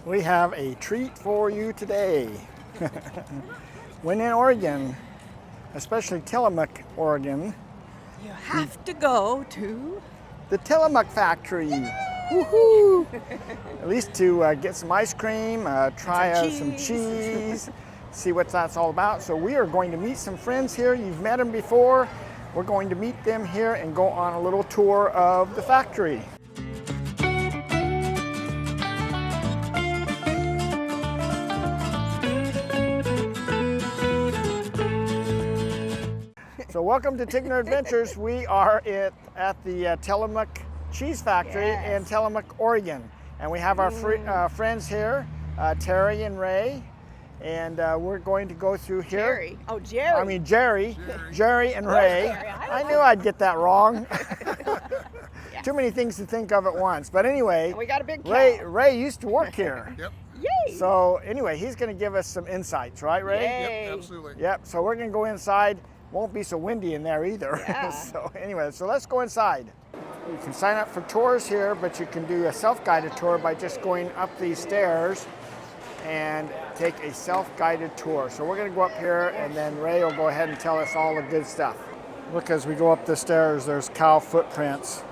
We have a treat for you today. When in Oregon, especially Tillamook, Oregon, you have to go to the Tillamook Factory. Woohoo! At least to get some ice cream, try some cheese, see what that's all about. So we are going to meet some friends here. You've met them before. We're going to meet them here and go on a little tour of the factory. So welcome to Tigner Adventures. We are at the Tillamook Cheese Factory in Tillamook, Oregon. And we have our friends here, Terry and Ray. And we're going to go through here. Jerry. Oh, Jerry. I mean Jerry and Ray. I knew I'd get that wrong. Too many things to think of at once. But anyway, we got a big cow. Ray used to work here. Yep. Yay. So anyway, he's going to give us some insights, right, Ray? Yay. Yep, absolutely. Yep. So we're going to go inside. Won't be so windy in there either. Yeah. So anyway, so let's go inside. You can sign up for tours here, but you can do a self-guided tour by just going up these stairs and take a self-guided tour. So we're going to go up here, and then Ray will go ahead and tell us all the good stuff. Look, as we go up the stairs, there's cow footprints.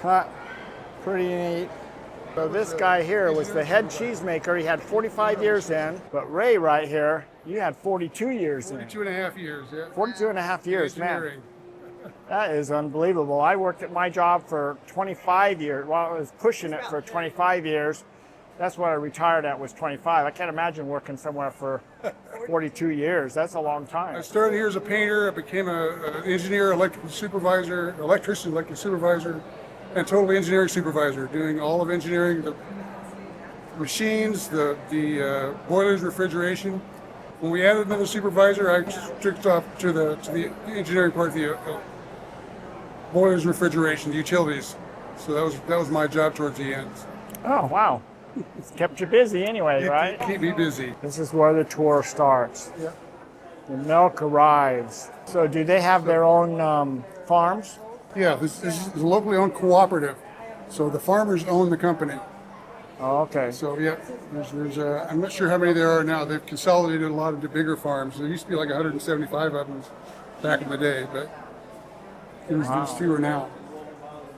Huh, pretty neat. So this guy here was the head cheesemaker. He had 45 years in, but Ray right here, you had 42 years in. 42 and a half years, yeah. 42 and a half years, man. That is unbelievable. I worked at my job for 25 years. Well, I was pushing it for 25 years. That's what I retired at, was 25. I can't imagine working somewhere for 42 years. That's a long time. I started here as a painter. I became an engineer, electrical supervisor, electrician, electrical supervisor, and total engineering supervisor, doing all of engineering, the machines, the boilers, refrigeration. When we added another supervisor, I stripped off to the engineering part of the boilers, refrigeration, utilities. So that was my job towards the end. Oh, wow. It's kept you busy anyway, right? Keep me busy. This is where the tour starts. Yeah. The milk arrives. So do they have their own farms? Yeah, this is a locally owned cooperative. So the farmers own the company. Oh, okay. So yeah, I'm not sure how many there are now. They've consolidated a lot of the bigger farms. There used to be like 175 of them back in the day, but there's fewer now.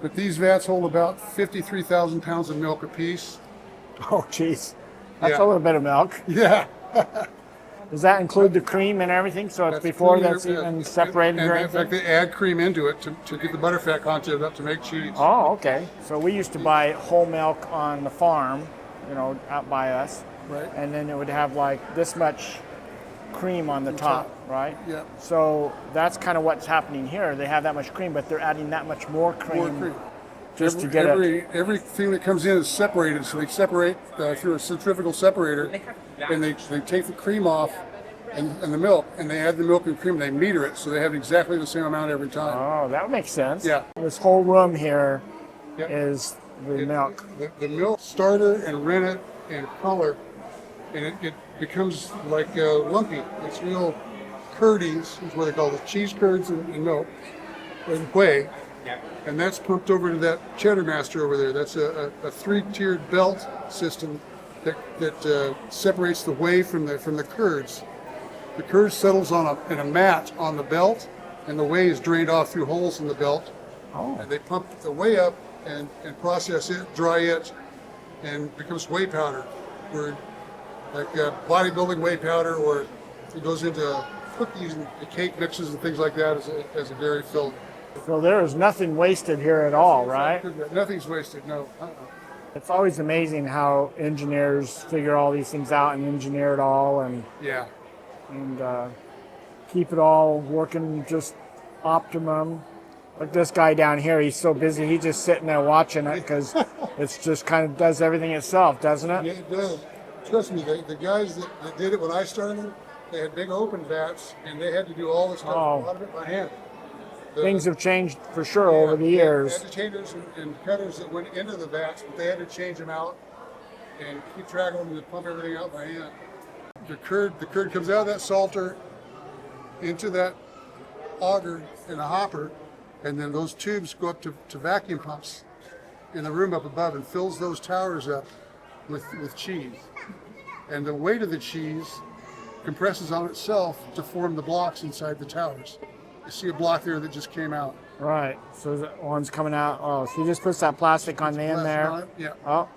But these vats hold about 53,000 pounds of milk apiece. Oh, geez. That's a little bit of milk. Yeah. Does that include the cream and everything? So it's before that's even separated or anything? In fact, they add cream into it to get the butterfat content up to make cheese. Oh, okay. So we used to buy whole milk on the farm, out by us. Right. And then it would have like this much cream on the top, right? Yeah. So that's kind of what's happening here. They have that much cream, but they're adding that much more cream. Just to get everything that comes in is separated. So they separate through a centrifugal separator, and they take the cream off and the milk, and they add the milk and cream, and they meter it, so they have exactly the same amount every time. Oh, that makes sense. Yeah. This whole room here is the milk. The milk starter and rennet and color, and it becomes like lumpy. It's real curdies, is what they call the cheese curds and milk, and whey. And that's pumped over to that cheddar master over there. That's a three-tiered belt system that separates the whey from the curds. The curd settles in a mat on the belt, and the whey is drained off through holes in the belt. Oh. And they pump the whey up and process it, dry it, and becomes whey powder. Or like bodybuilding whey powder, or it goes into cookies and cake mixes and things like that as a dairy filled. So there is nothing wasted here at all, right? Nothing's wasted, no. It's always amazing how engineers figure all these things out and engineer it all and keep it all working just optimum. Like this guy down here, he's so busy, he's just sitting there watching it because it's just kind of does everything itself, doesn't it? Yeah, it does. Trust me, the guys that did it when I started, they had big open vats, and they had to do all this stuff, a lot of it by hand. Things have changed for sure over the years. Agitators and cutters that went into the vats, but they had to change them out and keep track of them and pump everything out by hand. The curd comes out of that salter into that auger in a hopper, and then those tubes go up to vacuum pumps, in the room up above and fills those towers up with cheese. And the weight of the cheese compresses on itself to form the blocks inside the towers. You see a block there that just came out. Right. So the one's coming out. Oh, she just puts that plastic on the end there. Yeah. Oh.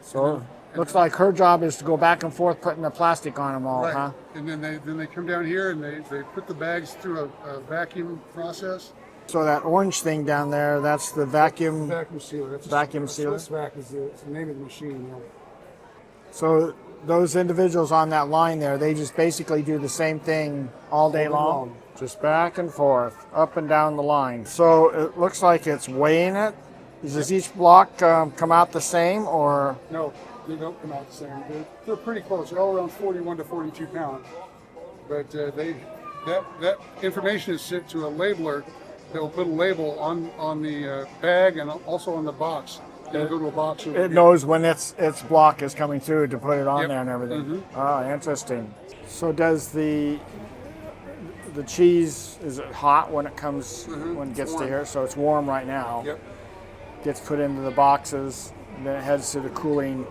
So looks like her job is to go back and forth putting the plastic on them all, Right. huh? And then they come down here and they put the bags through a vacuum process. So that orange thing down there, that's the vacuum. Vacuum sealer. That's Vacuum sealer? It's vacuum sealer. It's the name of the machine. Yeah. So those individuals on that line there, they just basically do the same thing all day long. Just back and forth, up and down the line. So it looks like it's weighing it. Does each block come out the same, or? No, they don't come out the same. They're pretty close. They're all around 41 to 42 pounds. But that information is sent to a labeler that will put a label on the bag and also on the box. It'll go to a box. It knows when its block is coming through to put it on Yep. there and everything. Mhm. Oh, interesting. So does the cheese, is it hot when it comes, when it gets to warm. here? So it's warm right now. Yep. Gets put into the boxes, and then it heads to the cooling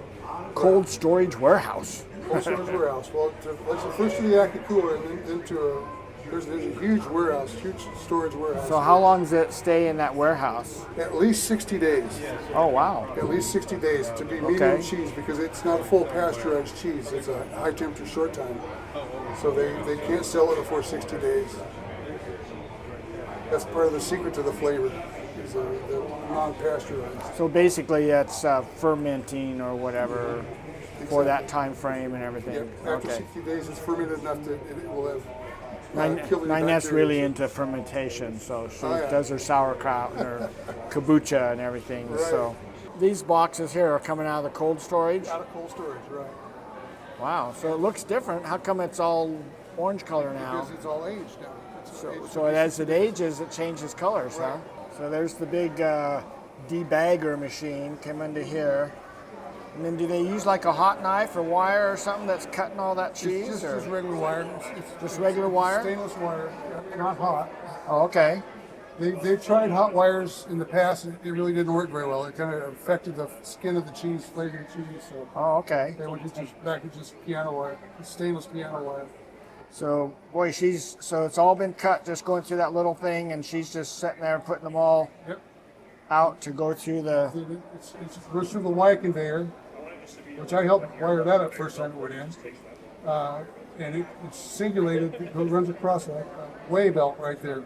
cold storage warehouse. Cold storage warehouse. Well, that's the first to the active cooler, and then to there's a huge warehouse, huge storage warehouse. So how long does it stay in that warehouse? At least 60 days. Oh, wow. At least 60 days to be medium Okay. cheese, because it's not a full pasteurized cheese. It's a high temperature short time. So they can't sell it before 60 days. That's part of the secret to the flavor, is the non-pasteurized. So basically it's fermenting or whatever for that time frame and everything. Yep. After Okay. 60 days, it's fermented enough that it will have killed the Nanette's bacteria. really into fermentation, so she Oh, yeah. does her sauerkraut and her kombucha and everything. Right. So these boxes here are coming out of the cold storage. Out of cold storage, right. Wow, so it looks different. How come it's all orange color now? Because it's all aged now. It's aged. So as it ages, it changes colors, huh? So there's the big debagger machine come into here. And then do they use like a hot knife or wire or something that's cutting all that cheese? It's or? just regular wire. It's Just regular wire? Stainless wire, not hot. Oh, okay. They've tried hot wires in the past, and it really didn't work very well. It kind of affected the skin of the cheese, flavor of the cheese. So Oh, okay. they went back to just piano wire, stainless piano wire. So, boy, so it's all been cut just going through that little thing, and she's just sitting there putting them all Yep. out to go through the. It goes through the wire conveyor, which I helped wire that up first time it went in. And it's singulated, it runs across a weigh belt right there,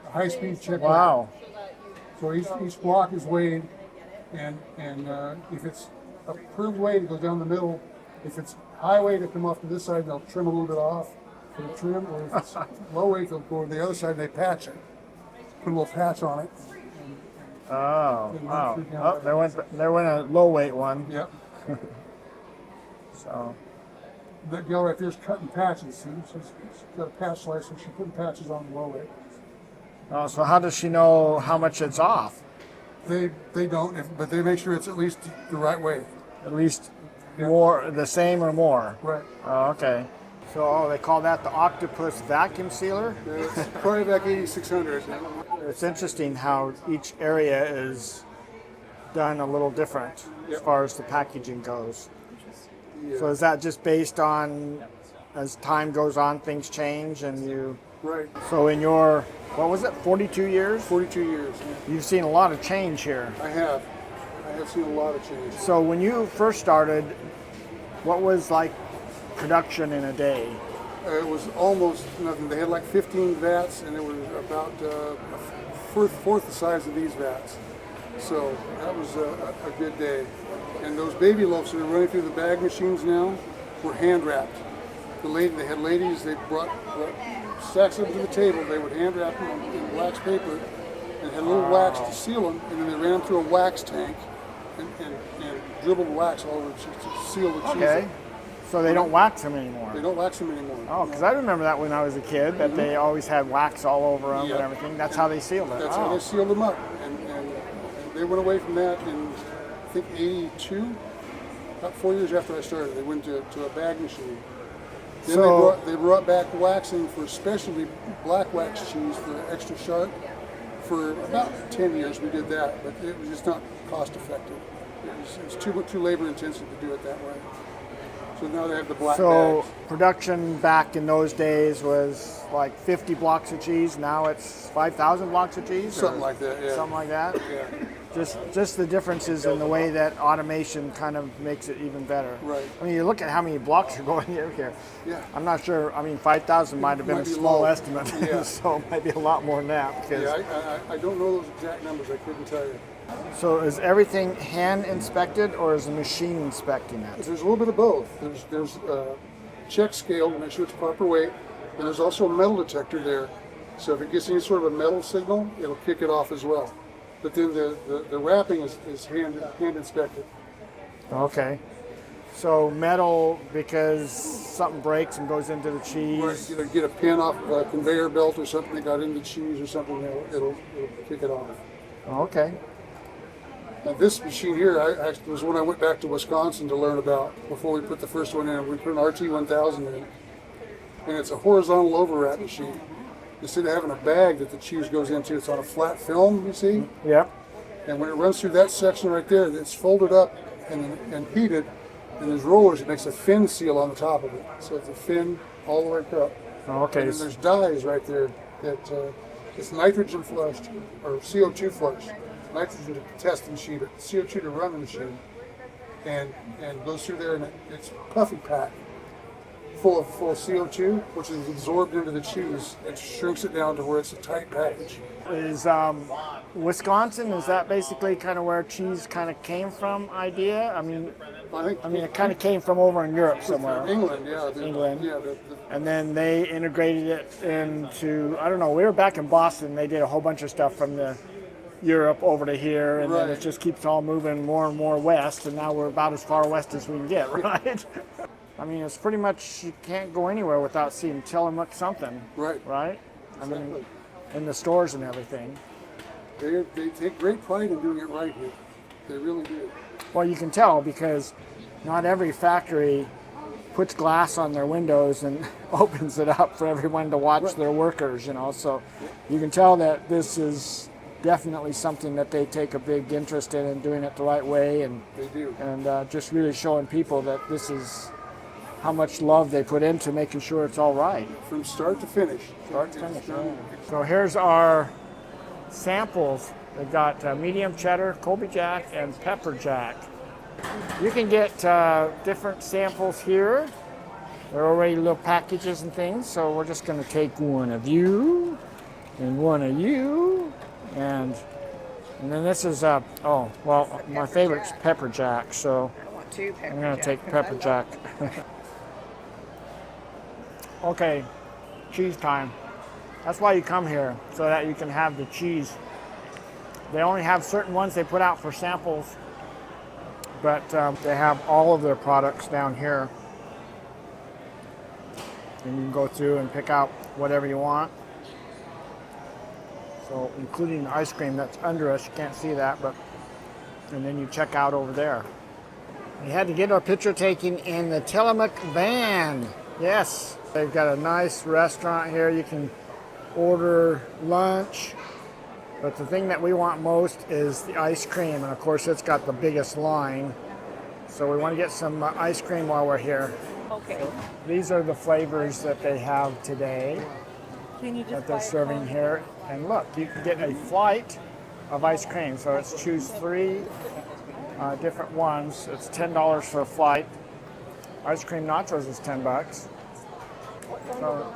a high-speed check. Wow. So each block is weighed, and if it's approved weight, it goes down the middle. If it's high weight, it'll come off to this side, they'll trim a little bit off for the trim, or if it's low weight, they'll go to the other side and they patch it. Put a little patch on it. Oh, wow. Oh, there went a low weight one. Yep. So, That girl right there's cutting patches. See? She's got a patch slicer. She's putting patches on the low weight. oh, so how does she know how much it's off? They don't, but they make sure it's at least the right way. At least Yeah. more, the same or more? Right. Oh, okay. So, they call that the octopus vacuum sealer? It's Provac 8600. It's interesting how each area is done a little different as Yep. far as the packaging goes. Yeah. So is that just based on, as time goes on, things change and you, Right. so in your, what was it, 42 years? 42 years. You've seen a lot of change here. I have seen a lot of change. So when you first started, what was like production in a day? It was almost nothing. They had like 15 vats, and it was about a fourth the size of these vats. So that was a good day. And those baby loaves that are running through the bag machines now were hand wrapped. They had ladies. They brought stacks of them to the table. They would hand wrap them in wax paper and had a little wax to seal them, and then they ran them through a wax tank and dribbled wax all over to seal the cheese. Okay. So they don't wax them anymore? They don't wax them anymore. Oh, because I remember that when I was a kid, that they always had wax all over them Yep. and everything. That's how they sealed it. That's oh. how they sealed them up. And they went away from that in, I think, 82. About 4 years after I started, they went to a bag machine. Then So- they brought back waxing for specialty black wax cheese for extra sharp For about 10 years we did that, but it was just not cost effective. It was too labor intensive to do it that way. So now they have the black So bags. production back in those days was like 50 blocks of cheese. Now it's 5,000 blocks of cheese? Something like that, yeah. Something like that? Yeah, Just the differences in the way that automation kind of makes it even better. right. I mean, you look at how many blocks are going in here. Yeah. I'm not sure. I mean, 5,000 might have been Might a be small low. estimate, Yeah. so it might be a lot more than that. Because, Yeah, I don't know those exact numbers. I couldn't tell you. So is everything hand inspected or is the machine inspecting it? There's a little bit of both. There's check scale to make sure it's proper weight, and there's also a metal detector there. So if it gets any sort of a metal signal, it'll kick it off as well. But then the wrapping is hand inspected. Okay. So metal because something breaks and goes into the cheese. Right, either get a pin off of a conveyor belt or something that got into cheese or something, it'll kick it off. Okay. Now this machine here actually was one I went back to Wisconsin to learn about before we put the first one in. We put an RT1000 in, and it's a horizontal overwrap machine. Instead of having a bag that the cheese goes into, it's on a flat film, you see? Yep. And when it runs through that section right there, it's folded up and heated, and there's rollers. It makes a fin seal on the top of it. So it's a fin all the way up. Okay. And then there's dies right there that it's nitrogen flushed or CO2 flushed. Nitrogen to test the machine, but CO2 to run the machine, and goes through there, and it's puffy pack full of CO2, which is absorbed into the cheese. It shrinks it down to where it's a tight package. Is Wisconsin, is that basically kind of where cheese kind of came from idea? I mean it kind of came from over in Europe somewhere. England, yeah. England. Yeah. And then they integrated it into, I don't know, we were back in Boston, they did a whole bunch of stuff from the Europe over to here, and then Right. it just keeps all moving more and more west, and now we're about as far west as we can get, right? I mean, it's pretty much, you can't go anywhere without seeing Tillamook something, Right. right? I mean, Exactly. in the stores and everything. They take great pride in doing it right here. They really do. Well, you can tell because not every factory puts glass on their windows and opens it up for everyone to watch Right. their workers, you know, so you can tell that this is definitely something that they take a big interest in and doing it the right way, and They do. just really showing people that this is how much love they put into making sure it's all right. From start to finish. Start to finish. So here's our samples. We've got medium cheddar, Colby Jack, and pepper jack. You can get different samples here. They're already little packages and things, so we're just going to take one of you and one of you. And then this is, my favorite's pepper jack, so I want two pepper I'm going to jack, take 'cause pepper I jack. Okay, cheese time. That's why you come here, so that you can have the cheese. They only have certain ones they put out for samples, but they have all of their products down here. And you can go through and pick out whatever you want. So including the ice cream that's under us, you can't see that, but and then you check out over there. We had to get our picture taken in the Tillamook van. Yes, they've got a nice restaurant here. You can order lunch, but the thing that we want most is the ice cream, and of course it's got the biggest line. So we want to get some ice cream while we're here. Okay. These are the flavors that they have today Can you that just they're buy a serving cone? here. And look, you can get a flight of ice cream. So it's choose three different ones. It's $10 for a flight. Ice cream nachos is $10. So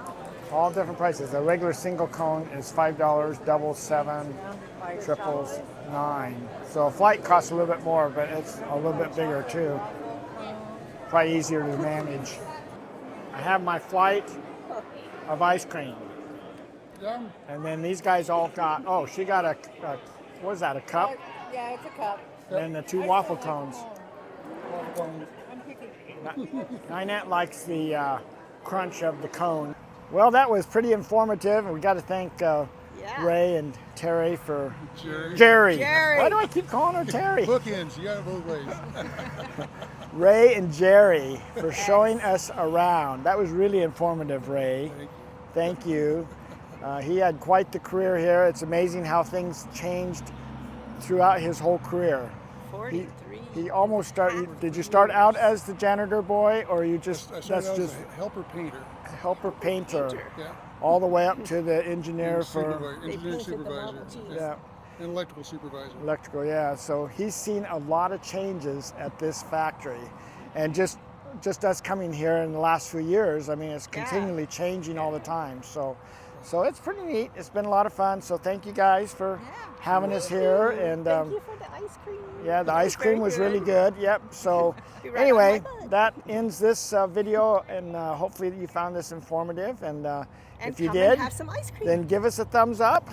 all different prices. The regular single cone is $5, double $7, triples $9. So a flight costs a little bit more, but it's a little bit bigger too. Probably easier to manage. I have my flight of ice cream. Yum. And then these guys all got, she got a what is that, a cup? Yeah, it's a cup. And the two waffle cones. I'm picking. Ninette likes the crunch of the cone. Well, that was pretty informative, and we got to thank Ray and Terry for Jerry. Why do I keep calling her Terry? Bookends, you got it both ways. Ray and Jerry for showing us around. That was really informative, Ray. Thank you. He had quite the career here. It's amazing how things changed throughout his whole career. 43. He almost started. Did you start out as the janitor boy, or you just I started that's out as just a helper painter. helper painter, Yeah. all the way up to the engineer for Engineering painted the supervisor. Model Ts. yeah, And electrical supervisor. electrical. Yeah, so he's seen a lot of changes at this factory, and just us coming here in the last few years. I mean, it's continually changing all the time. So it's pretty neat. It's been a lot of fun. So thank you guys for having us here. And Thank you for the ice cream. yeah, the It ice cream very was really good. Yep. So Be right anyway, on my butt. that ends this video, and hopefully you found this informative. And And if you come did, and have some ice cream. then give us a thumbs up.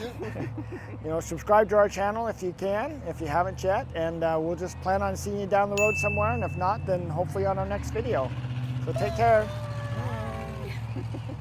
Subscribe to our channel if you can, if you haven't yet. And we'll just plan on seeing you down the road somewhere. And if not, then hopefully on our next video. So take care. Bye.